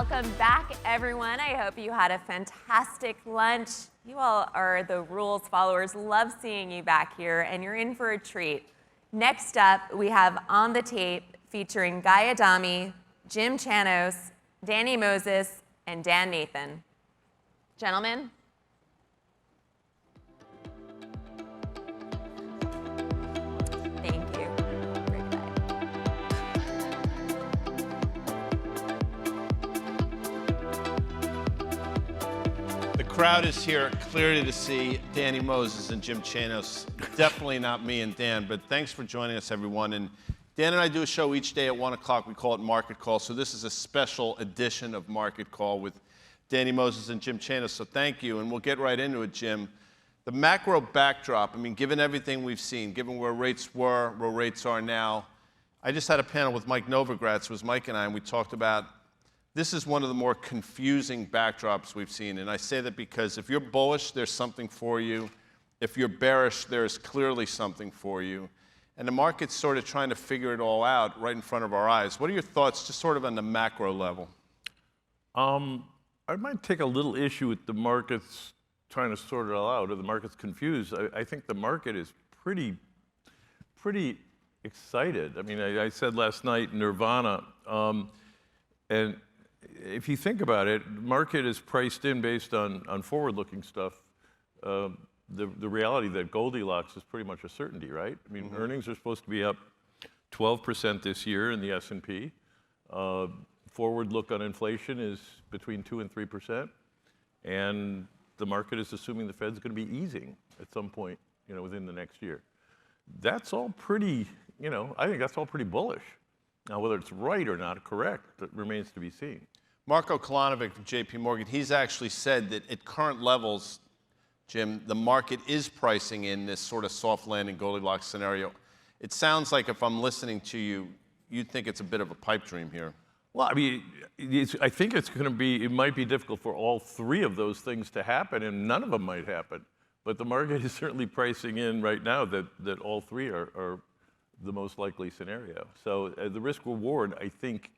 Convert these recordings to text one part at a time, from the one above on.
Welcome back, everyone. I hope you had a fantastic lunch. You all are the rules followers. Love seeing you back here, and you're in for a treat. Next up, we have On the Tape featuring Guy Adami, Jim Chanos, Danny Moses, and Dan Nathan. Gentlemen. Thank you. Great day. The crowd is here clearly to see Danny Moses and Jim Chanos. Definitely not me and Dan, but thanks for joining us, everyone. And Dan and I do a show each day at 1 o'clock. We call it Market Call. So this is a special edition of Market Call with Danny Moses and Jim Chanos. So thank you, and we'll get right into it, Jim. The macro backdrop, I mean, given everything we've seen, given where rates were, where rates are now, I just had a panel with Mike Novogratz, it was Mike and I, and we talked about this is one of the more confusing backdrops we've seen. And I say that because if you're bullish, there's something for you. If you're bearish, there's clearly something for you. And the market's sort of trying to figure it all out right in front of our eyes. What are your thoughts just sort of on the macro level? I might take a little issue with the markets trying to sort it all out, or the market's confused. I think the market is pretty excited. I mean, I said last night, Nirvana, and if you think about it, the market is priced in based on forward-looking stuff. The reality that Goldilocks is pretty much a certainty, right? I mean, earnings are supposed to be up 12% this year in the S&P. Forward look on inflation is between 2 and 3%, and the market is assuming the Fed's going to be easing at some point, within the next year. That's all pretty, I think that's all pretty bullish. Now, whether it's right or not correct, that remains to be seen. Marko Kolanovic from JP Morgan, he's actually said that at current levels, Jim, the market is pricing in this sort of soft landing Goldilocks scenario. It sounds like if I'm listening to you, you'd think it's a bit of a pipe dream here. Well, I mean, I think it might be difficult for all three of those things to happen, and none of them might happen. But the market is certainly pricing in right now that all three are the most likely scenario. So the risk reward, I think,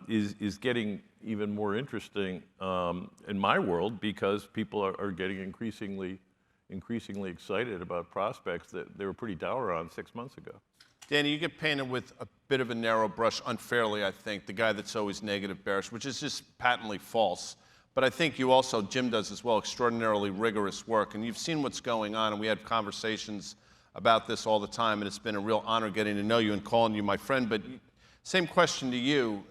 is getting even more interesting in my world, because people are getting increasingly excited about prospects that they were pretty dour on 6 months ago. Danny, you get painted with a bit of a narrow brush, unfairly, I think, the guy that's always negative bearish, which is just patently false. But I think you also, Jim does as well, extraordinarily rigorous work. And you've seen what's going on, and we had conversations about this all the time, and it's been a real honor getting to know you and calling you my friend. But same question to you.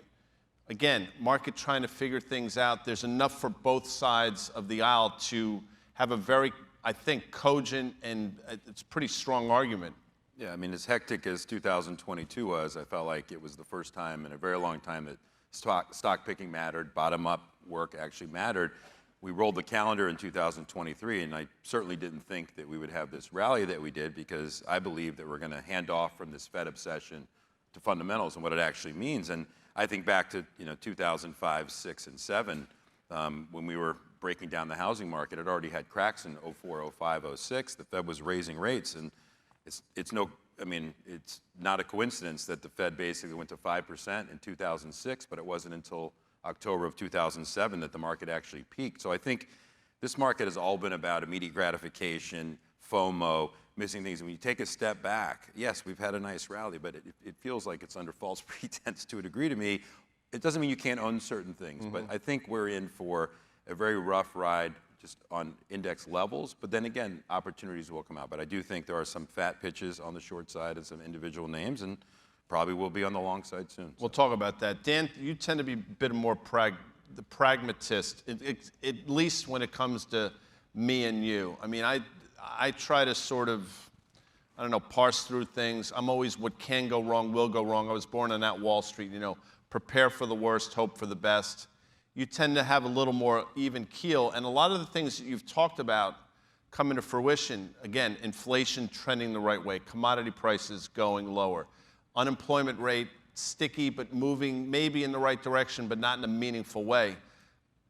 Again, market trying to figure things out. There's enough for both sides of the aisle to have a very, I think, cogent and it's a pretty strong argument. Yeah, I mean, as hectic as 2022 was, I felt like it was the first time in a very long time that stock picking mattered, bottom-up work actually mattered. We rolled the calendar in 2023, and I certainly didn't think that we would have this rally that we did, because I believe that we're going to hand off from this Fed obsession to fundamentals and what it actually means. And I think back to 2005, 6, and 7, when we were breaking down the housing market. It already had cracks in 04, 05, 06. The Fed was raising rates, and it's not a coincidence that the Fed basically went to 5% in 2006, but it wasn't until October of 2007 that the market actually peaked. So I think this market has all been about immediate gratification, FOMO, missing things. And when you take a step back, yes, we've had a nice rally, but it feels like it's under false pretense to a degree to me. It doesn't mean you can't own certain things, but I think we're in for a very rough ride just on index levels. But then again, opportunities will come out. But I do think there are some fat pitches on the short side and some individual names, and probably will be on the long side soon. We'll talk about that. Dan, you tend to be a bit more the pragmatist, at least when it comes to me and you. I mean, I try to sort of, I don't know, parse through things. I'm always what can go wrong will go wrong. I was born on that Wall Street, prepare for the worst, hope for the best. You tend to have a little more even keel. And a lot of the things that you've talked about come into fruition. Again, inflation trending the right way, commodity prices going lower, unemployment rate sticky but moving maybe in the right direction, but not in a meaningful way.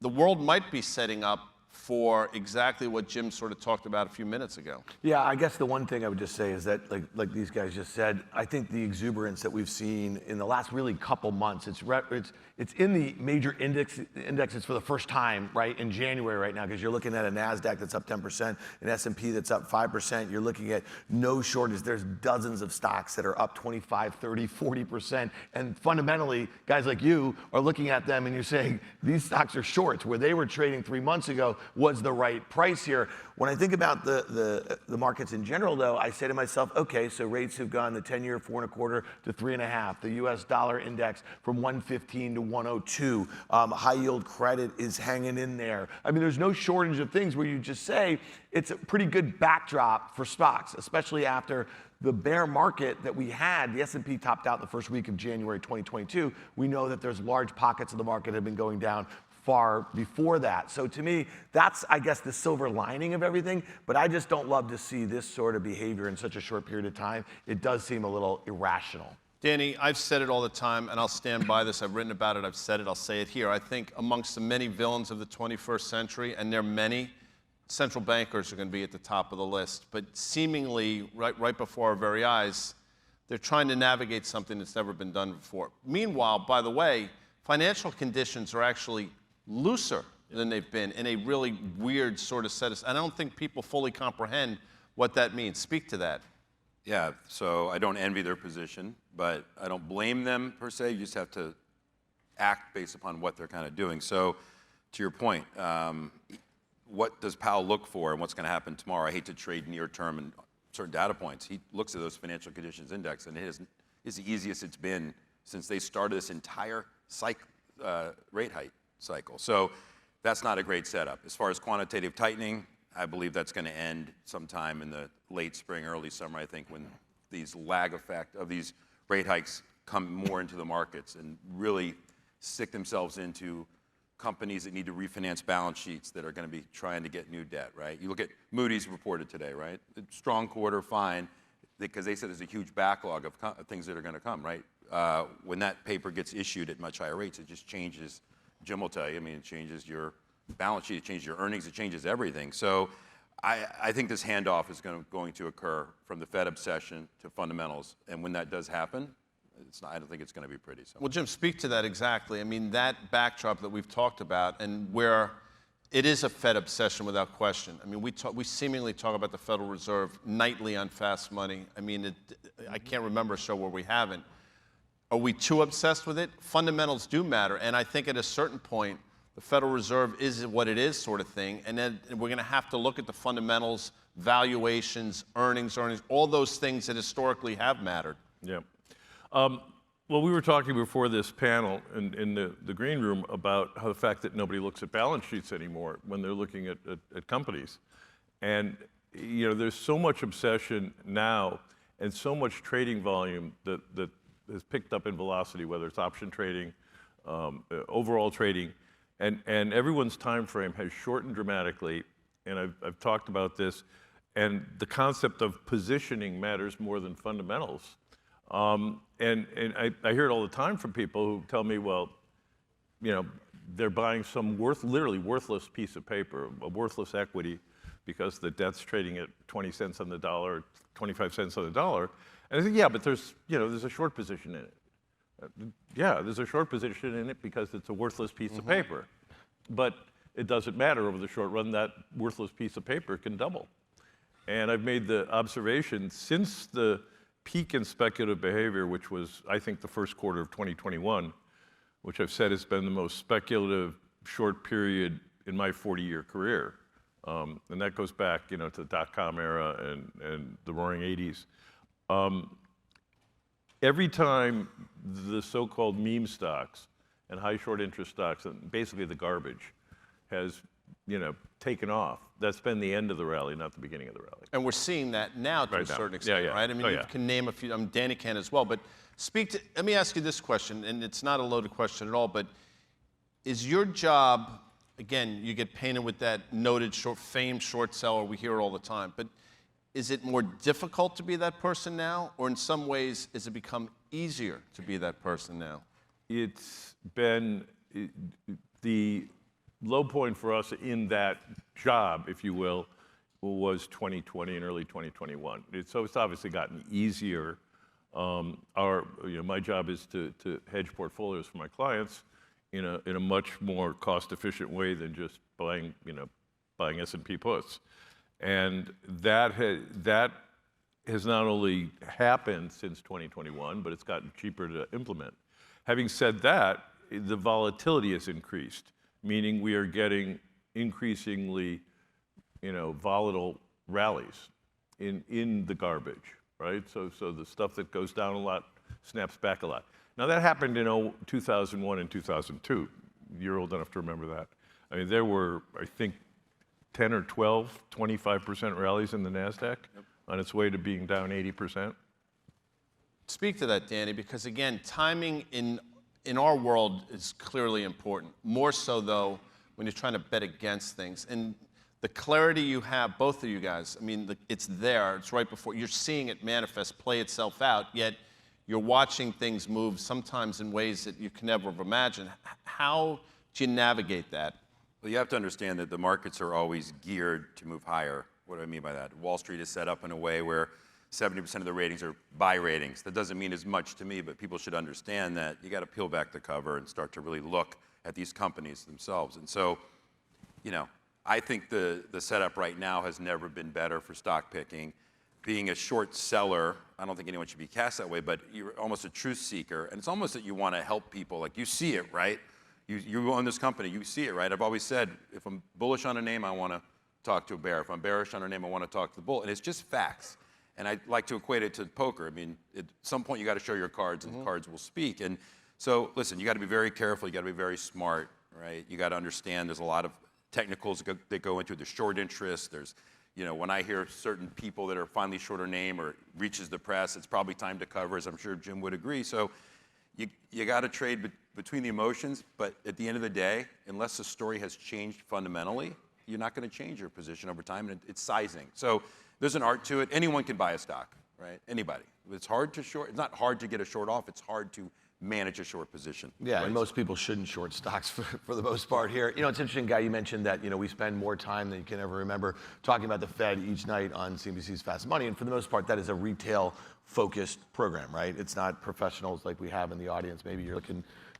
The world might be setting up for exactly what Jim sort of talked about a few minutes ago. Yeah, I guess the one thing I would just say is that, like these guys just said, I think the exuberance that we've seen in the last really couple months, it's in the major indexes for the first time, right, in January right now, because you're looking at a NASDAQ that's up 10%, an S&P that's up 5%. You're looking at no shortage. There's dozens of stocks that are up 25, 30, 40%. And fundamentally, guys like you are looking at them and you're saying, these stocks are shorts. Where they were trading 3 months ago was the right price here. When I think about the markets in general, though, I say to myself, okay, so rates have gone the 10-year 4.25 to 3.5. The U.S. dollar index from 115 to 102. High yield credit is hanging in there. I mean, there's no shortage of things where you just say it's a pretty good backdrop for stocks, especially after the bear market that we had. The S&P topped out the first week of January 2022. We know that there's large pockets of the market that have been going down far before that. So to me, that's, I guess, the silver lining of everything, but I just don't love to see this sort of behavior in such a short period of time. It does seem a little irrational. Danny, I've said it all the time, and I'll stand by this. I've written about it, I've said it, I'll say it here. I think amongst the many villains of the 21st century, and there are many, central bankers are going to be at the top of the list. But seemingly, right before our very eyes, they're trying to navigate something that's never been done before. Meanwhile, by the way, financial conditions are actually looser than they've been in a really weird sort of set of, I don't think people fully comprehend what that means. Speak to that. Yeah, so I don't envy their position, but I don't blame them per se. You just have to act based upon what they're kind of doing. So to your point, what does Powell look for and what's going to happen tomorrow? I hate to trade near term and certain data points. He looks at those financial conditions index, and it is the easiest it's been since they started this entire rate hike cycle. So that's not a great setup. As far as quantitative tightening, I believe that's going to end sometime in the late spring, early summer, I think, when these lag effect of these rate hikes come more into the markets and really stick themselves into companies that need to refinance balance sheets that are going to be trying to get new debt, right? You look at Moody's reported today, right? Strong quarter, fine, because they said there's a huge backlog of things that are going to come, right? When that paper gets issued at much higher rates, it just changes. Jim will tell you, I mean, it changes your balance sheet, it changes your earnings, it changes everything. So I think this handoff is going to occur from the Fed obsession to fundamentals. And when that does happen, I don't think it's going to be pretty. So. Well, Jim, speak to that exactly. I mean, that backdrop that we've talked about and where it is a Fed obsession without question. I mean, we seemingly talk about the Federal Reserve nightly on Fast Money. I mean, I can't remember a show where we haven't. Are we too obsessed with it? Fundamentals do matter, and I think at a certain point, the Federal Reserve is what it is sort of thing, and then we're going to have to look at the fundamentals, valuations, earnings, all those things that historically have mattered. Yeah. Well, we were talking before this panel in the green room about how the fact that nobody looks at balance sheets anymore when they're looking at companies. And, you know, there's so much obsession now and so much trading volume that has picked up in velocity, whether it's option trading, overall trading, and everyone's time frame has shortened dramatically. And I've talked about this, and the concept of positioning matters more than fundamentals. And I hear it all the time from people who tell me, well, you know, they're buying some literally worthless piece of paper, a worthless equity, because the debt's trading at 20 cents on the dollar, 25 cents on the dollar. And I think, yeah, but there's a short position in it. Yeah, there's a short position in it because it's a worthless piece of paper. But it doesn't matter over the short run, that worthless piece of paper can double. And I've made the observation since the peak in speculative behavior, which was, I think, the first quarter of 2021, which I've said has been the most speculative short period in my 40-year career. And that goes back, you know, to the dot-com era and the roaring 80s. Every time the so-called meme stocks and high short interest stocks, and basically the garbage, has, you know, taken off, that's been the end of the rally, not the beginning of the rally. And we're seeing that now to a certain extent, right? I mean, you can name a few, Danny can as well, but let me ask you this question, and it's not a loaded question at all, but is your job, again, you get painted with that noted famed short seller, we hear it all the time, but is it more difficult to be that person now, or in some ways, has it become easier to be that person now? It's been, the low point for us in that job, if you will, was 2020 and early 2021. So it's obviously gotten easier. My job is to hedge portfolios for my clients in a much more cost-efficient way than just buying S&P puts. And that has not only happened since 2021, but it's gotten cheaper to implement. Having said that, the volatility has increased, meaning we are getting increasingly, volatile rallies in the garbage, right? So the stuff that goes down a lot snaps back a lot. Now that happened in 2001 and 2002. You're old enough to remember that. I mean, there were, I think, 10 or 12, 25% rallies in the NASDAQ on its way to being down 80%. Speak to that, Danny, because again, timing in our world is clearly important. More so, though, when you're trying to bet against things. And the clarity you have, both of you guys, I mean, it's there. It's right before. You're seeing it manifest, play itself out, yet you're watching things move sometimes in ways that you can never have imagined. How do you navigate that? Well, you have to understand that the markets are always geared to move higher. What do I mean by that? Wall Street is set up in a way where 70% of the ratings are buy ratings. That doesn't mean as much to me, but people should understand that you got to peel back the cover and start to really look at these companies themselves. And so, I think the setup right now has never been better for stock picking. Being a short seller, I don't think anyone should be cast that way, but you're almost a truth seeker. And it's almost that you want to help people. Like, you see it, right? You own this company, you see it, right? I've always said, if I'm bullish on a name, I want to talk to a bear. If I'm bearish on a name, I want to talk to the bull. And it's just facts. And I like to equate it to poker. I mean, at some point, you got to show your cards, and the cards will speak. And so, listen, you got to be very careful. You got to be very smart, right? You got to understand there's a lot of technicals that go into the short interest. There's, when I hear certain people that are finally short a name or reaches the press, it's probably time to cover, as I'm sure Jim would agree. So you got to trade between the emotions, but at the end of the day, unless the story has changed fundamentally, you're not going to change your position over time, and it's sizing. So there's an art to it. Anyone can buy a stock, right? Anybody. It's hard to short. It's not hard to get a short off. It's hard to manage a short position. Yeah, right? and most people shouldn't short stocks for the most part here. It's interesting, Guy, you mentioned that, we spend more time than you can ever remember talking about the Fed each night on CNBC's Fast Money, and for the most part, that is a retail-focused program, right? It's not professionals like we have in the audience. Maybe you're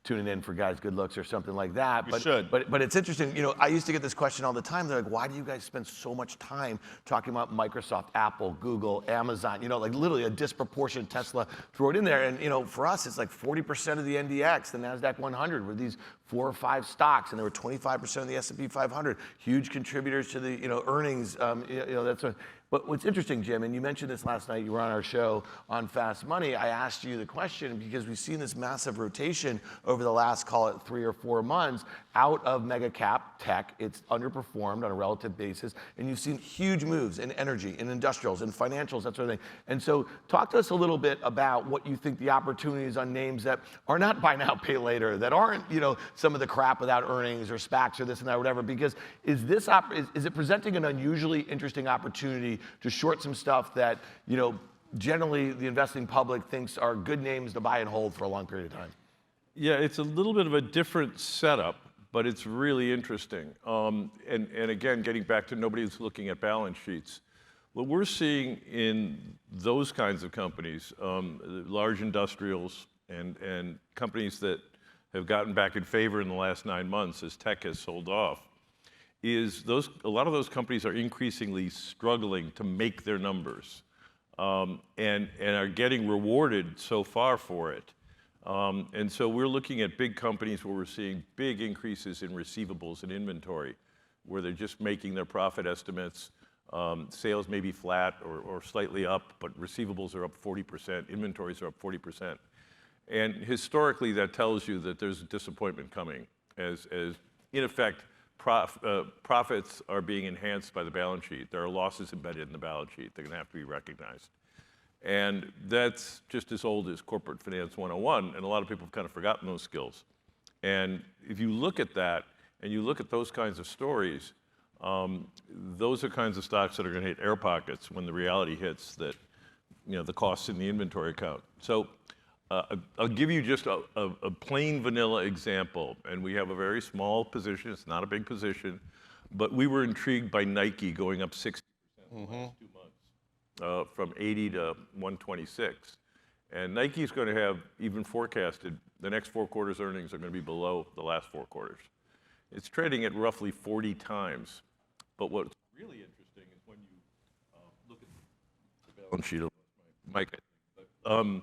tuning in for Guys Good Looks or something like that. You should. But it's interesting, I used to get this question all the time. They're like, why do you guys spend so much time talking about Microsoft, Apple, Google, Amazon, like literally a disproportionate Tesla, throw it in there. And, for us, it's like 40% of the NDX, the NASDAQ 100, were these 4 or 5 stocks, and there were 25% of the S&P 500, huge contributors to the, earnings, that's what. But what's interesting, Jim, and you mentioned this last night, you were on our show on Fast Money, I asked you the question because we've seen this massive rotation over the last, call it 3 or 4 months, out of mega cap tech. It's underperformed on a relative basis, and you've seen huge moves in energy, in industrials, in financials, that sort of thing. And so talk to us a little bit about what you think the opportunities on names that are not buy now, pay later, that aren't, some of the crap without earnings or SPACs or this and that or whatever, because is it presenting an unusually interesting opportunity to short some stuff that, generally the investing public thinks are good names to buy and hold for a long period of time? Yeah, it's a little bit of a different setup, but it's really interesting. And again, getting back to nobody's looking at balance sheets. What we're seeing in those kinds of companies, large industrials and companies that have gotten back in favor in the last 9 months as tech has sold off, is a lot of those companies are increasingly struggling to make their numbers, and are getting rewarded so far for it. And so we're looking at big companies where we're seeing big increases in receivables and inventory, where they're just making their profit estimates. Sales may be flat or slightly up, but receivables are up 40%, inventories are up 40%. And historically, that tells you that there's disappointment coming as in effect, profits are being enhanced by the balance sheet. There are losses embedded in the balance sheet. They're going to have to be recognized. And that's just as old as corporate finance 101, and a lot of people have kind of forgotten those skills. And if you look at that, and you look at those kinds of stories, those are kinds of stocks that are going to hit air pockets when the reality hits that, the costs in the inventory account. So I'll give you just a plain vanilla example, and we have a very small position. It's not a big position, but we were intrigued by Nike going up 60% in the last 2 months, from 80 to 126. And Nike's going to have, even forecasted, the next 4 quarters earnings are going to be below the last 4 quarters. It's trading at roughly 40 times. But what's really interesting is when you look at the balance sheet, Mike, I think, but, when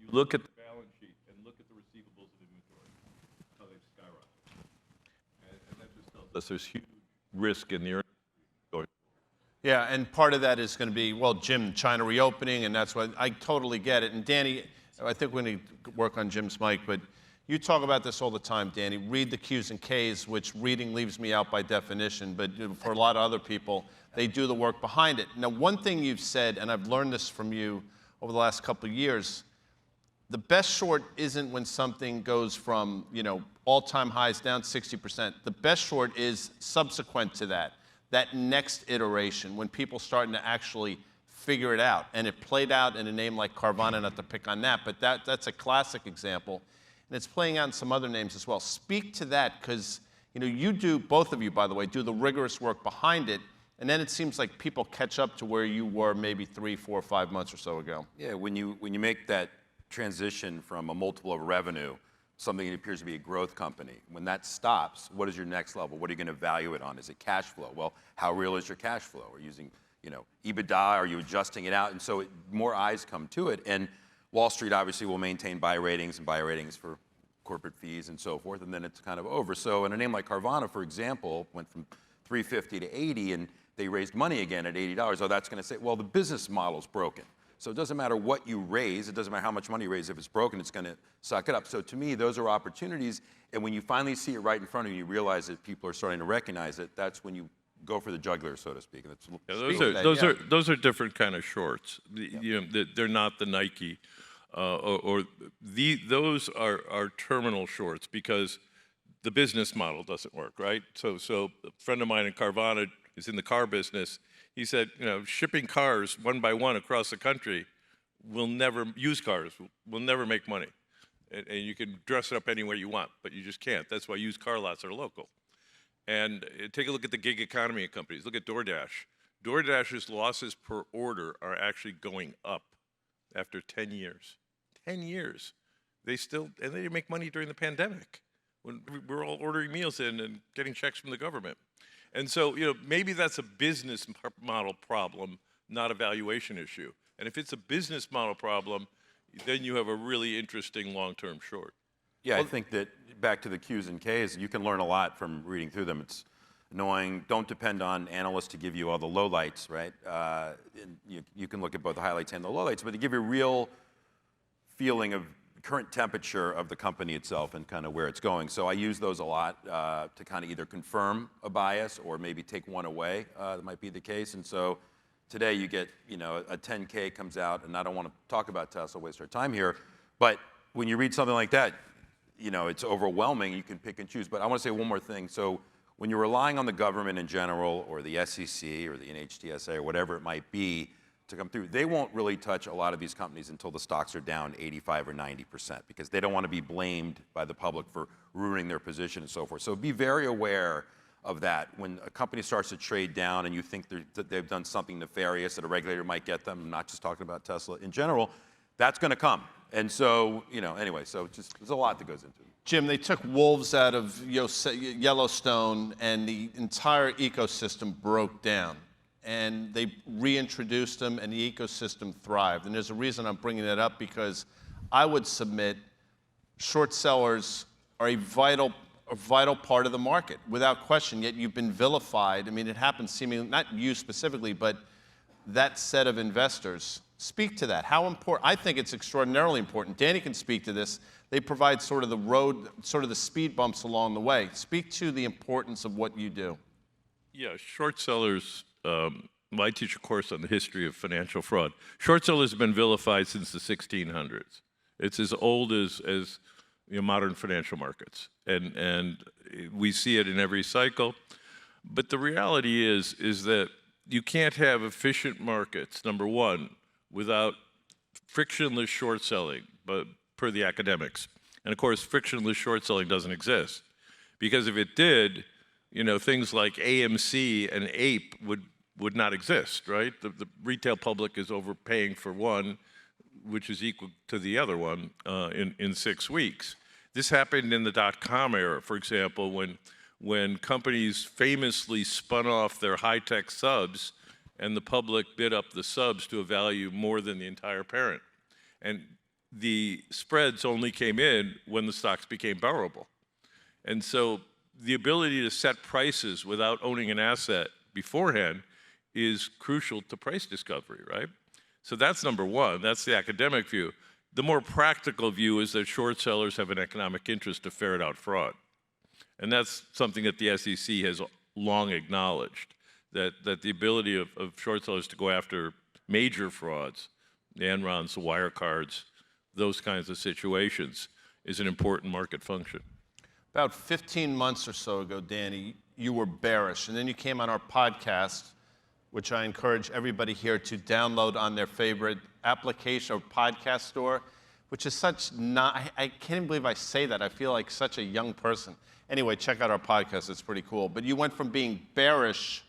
you look at the balance sheet and look at the receivables and inventory, how they've skyrocketed. And that just tells us there's huge risk in the earnings going. Yeah, and part of that is going to be, well, Jim, China reopening, and that's what I totally get it. And Danny, I think we need to work on Jim's mic, but you talk about this all the time, Danny. Read the Q's and K's, which reading leaves me out by definition, but for a lot of other people, they do the work behind it. Now, one thing you've said, and I've learned this from you over the last couple of years, the best short isn't when something goes from, all-time highs down 60%. The best short is subsequent to that next iteration, when people starting to actually figure it out. And it played out in a name like Carvana, not to pick on that, but that's a classic example. And it's playing out in some other names as well. Speak to that, because you do, both of you, by the way, do the rigorous work behind it, and then it seems like people catch up to where you were maybe 3, 4, 5 months or so ago. Yeah, when you make that transition from a multiple of revenue, something that appears to be a growth company, when that stops, what is your next level? What are you going to value it on? Is it cash flow? Well, how real is your cash flow? Are you using, EBITDA? Are you adjusting it out? And so more eyes come to it. And Wall Street obviously will maintain buy ratings for corporate fees and so forth, and then it's kind of over. So in a name like Carvana, for example, went from 350 to 80, and they raised money again at $80. Oh, that's going to say, well, the business model's broken. So it doesn't matter what you raise, it doesn't matter how much money you raise, if it's broken, it's going to suck it up. So to me, those are opportunities, and when you finally see it right in front of you, you realize that people are starting to recognize it, that's when you go for the jugular, so to speak. Those are different kind of shorts. They're not the Nike, those are terminal shorts because the business model doesn't work, right? So a friend of mine in Carvana is in the car business. He said, shipping cars one by one across the country used cars will never make money. And you can dress it up any way you want, but you just can't. That's why used car lots are local. And take a look at the gig economy companies. Look at DoorDash. DoorDash's losses per order are actually going up after 10 years. 10 years. They didn't make money during the pandemic when we were all ordering meals in and getting checks from the government. And so, maybe that's a business model problem, not a valuation issue. And if it's a business model problem, then you have a really interesting long-term short. Yeah, I think that back to the Q's and K's, you can learn a lot from reading through them. It's annoying. Don't depend on analysts to give you all the lowlights, right? And you can look at both the highlights and the lowlights, but to give you a real feeling of current temperature of the company itself and kind of where it's going. So I use those a lot to kind of either confirm a bias or maybe take one away. That might be the case. And so today you get, a 10K comes out, and I don't want to talk about Tesla, waste our time here, but when you read something like that, it's overwhelming. You can pick and choose. But I want to say one more thing. So when you're relying on the government in general, or the SEC, or the NHTSA, or whatever it might be, to come through, they won't really touch a lot of these companies until the stocks are down 85 or 90%, because they don't want to be blamed by the public for ruining their position and so forth. So be very aware of that. When a company starts to trade down and you think that they've done something nefarious that a regulator might get them, I'm not just talking about Tesla in general, that's going to come. And so, anyway, so just there's a lot that goes into it. Jim, they took wolves out of Yellowstone, and the entire ecosystem broke down. And they reintroduced them, and the ecosystem thrived. And there's a reason I'm bringing that up, because I would submit short sellers are a vital part of the market, without question. Yet you've been vilified. I mean, it happens seemingly, not you specifically, but that set of investors. Speak to that. How important? I think it's extraordinarily important. Danny can speak to this. They provide sort of the road, sort of the speed bumps along the way. Speak to the importance of what you do. Yeah, short sellers. I teach a course on the history of financial fraud. Short sellers have been vilified since the 1600s. It's as old as modern financial markets, and we see it in every cycle. But the reality is that you can't have efficient markets, number one, without frictionless short selling, but per the academics. And of course, frictionless short selling doesn't exist. Because if it did, things like AMC and APE would not exist, right? The retail public is overpaying for one, which is equal to the other one in 6 weeks. This happened in the dot-com era, for example, when companies famously spun off their high-tech subs and the public bid up the subs to a value more than the entire parent. And the spreads only came in when the stocks became borrowable. And so the ability to set prices without owning an asset beforehand is crucial to price discovery, right? So that's number one. That's the academic view. The more practical view is that short sellers have an economic interest to ferret out fraud. And that's something that the SEC has long acknowledged, that the ability of short sellers to go after major frauds, the Enrons, the wire cards, those kinds of situations, is an important market function. About 15 months or so ago, Danny, you were bearish, and then you came on our podcast, which I encourage everybody here to download on their favorite application or podcast store, which is I can't believe I say that. I feel like such a young person. Anyway, check out our podcast. It's pretty cool. But you went from being bearish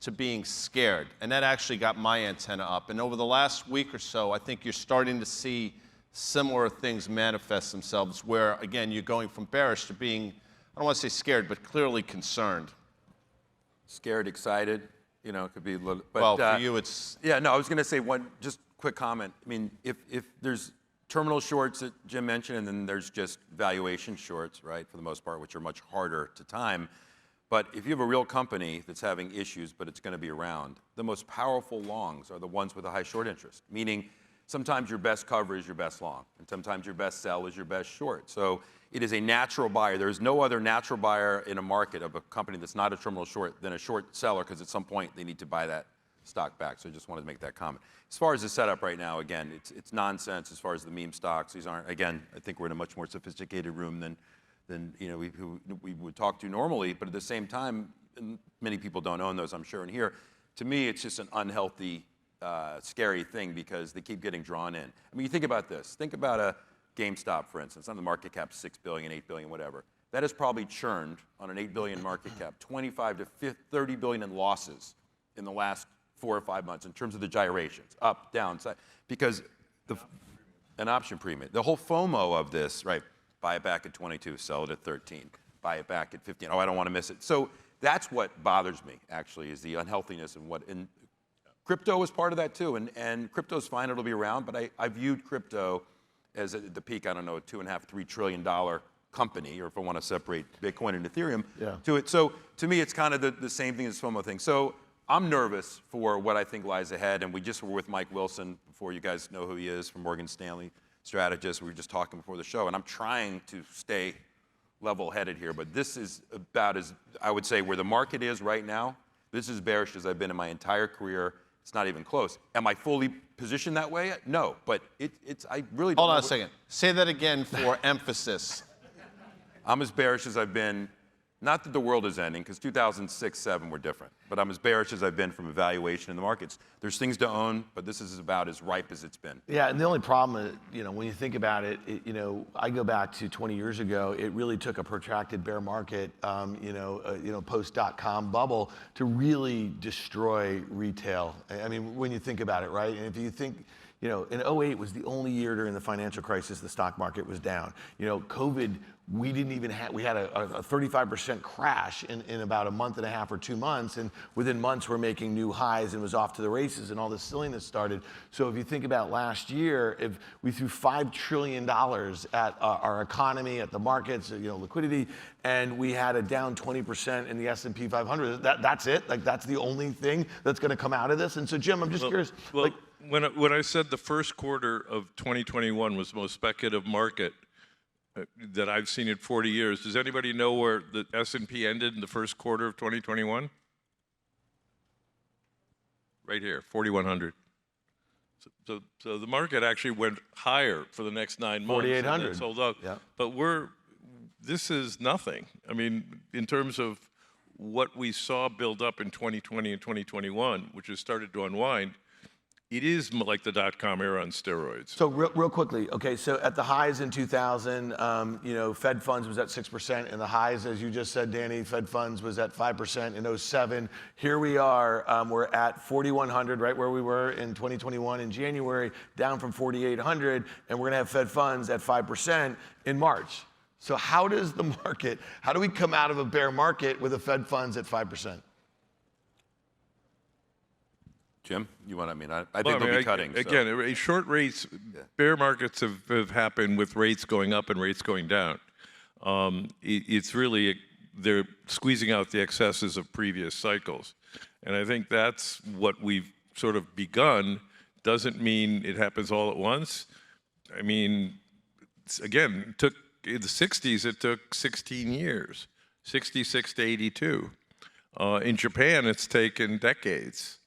to being scared, and that actually got my antenna up. And over the last week or so, I think you're starting to see similar things manifest themselves where, again, you're going from bearish to being, I don't want to say scared, but clearly concerned. Scared, excited, it could be a little, but. Well, for you, it's. Yeah, no, I was going to say one just quick comment. I mean, if there's terminal shorts that Jim mentioned, and then there's just valuation shorts, right, for the most part, which are much harder to time. But if you have a real company that's having issues, but it's going to be around, the most powerful longs are the ones with a high short interest, meaning sometimes your best cover is your best long, and sometimes your best sell is your best short. So it is a natural buyer. There's no other natural buyer in a market of a company that's not a terminal short than a short seller, because at some point they need to buy that stock back. So I just wanted to make that comment. As far as the setup right now, again, it's nonsense as far as the meme stocks. These aren't, again, I think we're in a much more sophisticated room than we would talk to normally, but at the same time, and many people don't own those, I'm sure, in here. To me, it's just an unhealthy, scary thing because they keep getting drawn in. I mean, you think about this. Think about a GameStop, for instance. On the market cap, $6 billion, $8 billion, whatever. That has probably churned on an $8 billion market cap, 25 to 30 billion in losses in the last 4 or 5 months in terms of the gyrations, up, down, side, because an option premium. The whole FOMO of this, right? Buy it back at 22, sell it at 13, buy it back at 15. Oh, I don't want to miss it. So that's what bothers me, actually, is the unhealthiness and crypto is part of that too. And crypto's fine, it'll be around, but I viewed crypto as at the peak, I don't know, a $2.5, $3 trillion company, or if I want to separate Bitcoin and Ethereum to it. So to me, it's kind of the same thing as FOMO thing. So I'm nervous for what I think lies ahead. And we just were with Mike Wilson before. You guys know who he is, from Morgan Stanley, strategist. We were just talking before the show. And I'm trying to stay level-headed here. But this is about as, I would say, where the market is right now. This is as bearish as I've been in my entire career. It's not even close. Am I fully positioned that way? No. But I really don't Hold on know a second. Say that again for emphasis. I'm as bearish as I've been. Not that the world is ending, because 2006, 2007 were different. But I'm as bearish as I've been from evaluation in the markets. There's things to own, but this is about as ripe as it's been. Yeah, and the only problem, when you think about it, I go back to 20 years ago. It really took a protracted bear market, post-dot-com bubble, to really destroy retail. I mean, when you think about it, right? And if you think, in 2008 was the only year during the financial crisis the stock market was down. COVID, we didn't even have, we had a 35% crash in about a month and a half or 2 months, and within months we're making new highs and was off to the races, and all this silliness started. So if you think about last year, if we threw $5 trillion at our economy, at the markets, liquidity, and we had a down 20% in the S&P 500, that's it? Like, that's the only thing that's gonna come out of this? And so Jim, I'm just curious. Well, when I said the first quarter of 2021 was the most speculative market that I've seen in 40 years, does anybody know where the S&P ended in the first quarter of 2021? Right here, 4,100. So the market actually went higher for the next 9 months. 4,800. Sold out. Yeah. But this is nothing. I mean, in terms of what we saw build up in 2020 and 2021, which has started to unwind, it is like the dot-com era on steroids. So real quickly, okay, so at the highs in 2000, Fed funds was at 6%, and the highs, as you just said, Danny, Fed funds was at 5% in 07. Here we are, we're at 4,100, right where we were in 2021 in January, down from 4,800, and we're gonna have Fed funds at 5% in March. So how do we come out of a bear market with a Fed funds at 5%? Jim, you want? I think they'll be cutting. Again, short rates, bear markets have happened with rates going up and rates going down. It's really they're squeezing out the excesses of previous cycles, and I think that's what we've sort of begun. Doesn't mean it happens all at once. I mean, again, in the 60s it took 16 years, 66 to 82. In Japan, it's taken decades.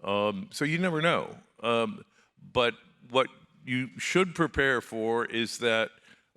So you never know. But what you should prepare for is that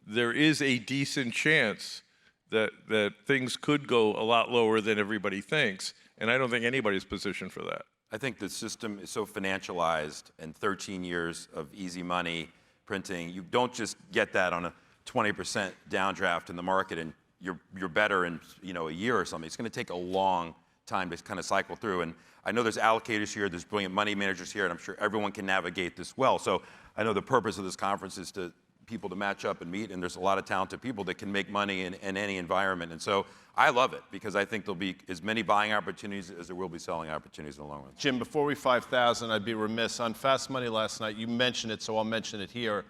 there is a decent chance that things could go a lot lower than everybody thinks, and I don't think anybody's positioned for that. I think the system is so financialized, and 13 years of easy money printing, you don't just get that on a 20% downdraft in the market and you're better in a year or something. It's going to take a long time to kind of cycle through. And I know there's allocators here, there's brilliant money managers here, and I'm sure everyone can navigate this well. So I know the purpose of this conference is to people to match up and meet, and there's a lot of talented people that can make money in any environment. And so I love it because I think there'll be as many buying opportunities as there will be selling opportunities in the long run. Jim, before we 5,000, I'd be remiss. On Fast Money last night, you mentioned it, so I'll mention it here.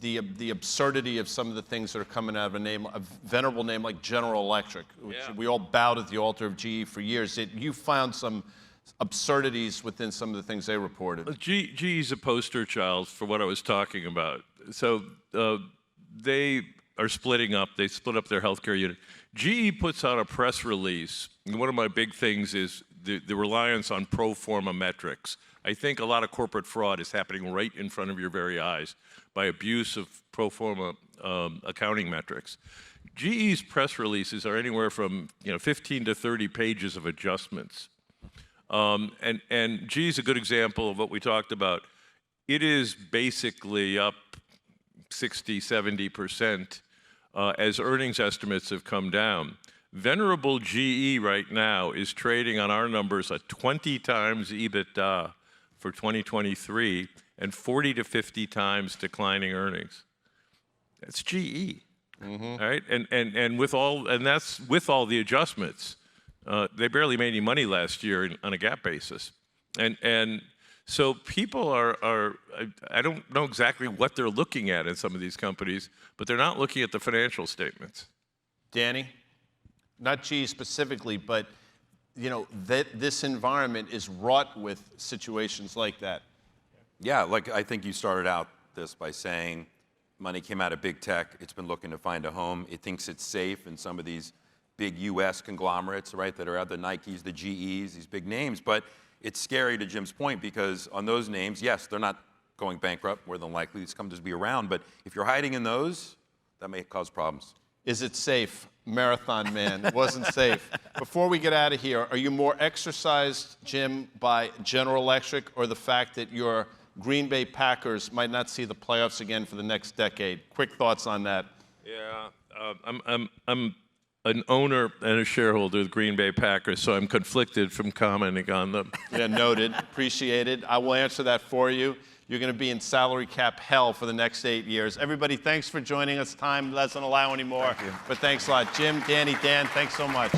The absurdity of some of the things that are coming out of a venerable name like General Electric, which we all bowed at the altar of GE for years. You found some absurdities within some of the things they reported. GE's a poster child for what I was talking about. So they are splitting up. They split up their healthcare unit. GE puts out a press release. And one of my big things is the reliance on pro forma metrics. I think a lot of corporate fraud is happening right in front of your very eyes by abuse of pro forma accounting metrics. GE's press releases are anywhere from 15 to 30 pages of adjustments. And GE's a good example of what we talked about. It is basically up 60, 70% as earnings estimates have come down. Venerable GE right now is trading on our numbers at 20 times EBITDA for 2023 and 40 to 50 times declining earnings. That's GE, all right? And that's with all the adjustments. They barely made any money last year on a GAAP basis. And so people I don't know exactly what they're looking at in some of these companies, but they're not looking at the financial statements. Danny, not GE specifically, but this environment is wrought with situations like that. Yeah, I think you started out this by saying money came out of big tech. It's been looking to find a home. It thinks it's safe in some of these big U.S. conglomerates, right, that are out, the Nikes, the GEs, these big names. But it's scary, to Jim's point, because on those names, yes, they're not going bankrupt. More than likely, these companies will be around. But if you're hiding in those, that may cause problems. Is it safe? Marathon man, it wasn't safe. Before we get out of here, are you more exercised, Jim, by General Electric or the fact that your Green Bay Packers might not see the playoffs again for the next decade? Quick thoughts on that. Yeah, I'm an owner and a shareholder of the Green Bay Packers, so I'm conflicted from commenting on them. Yeah, noted. Appreciated. I will answer that for you. You're going to be in salary cap hell for the next 8 years. Everybody, thanks for joining us. Time doesn't allow anymore. But thanks a lot. Jim, Danny, Dan, thanks so much.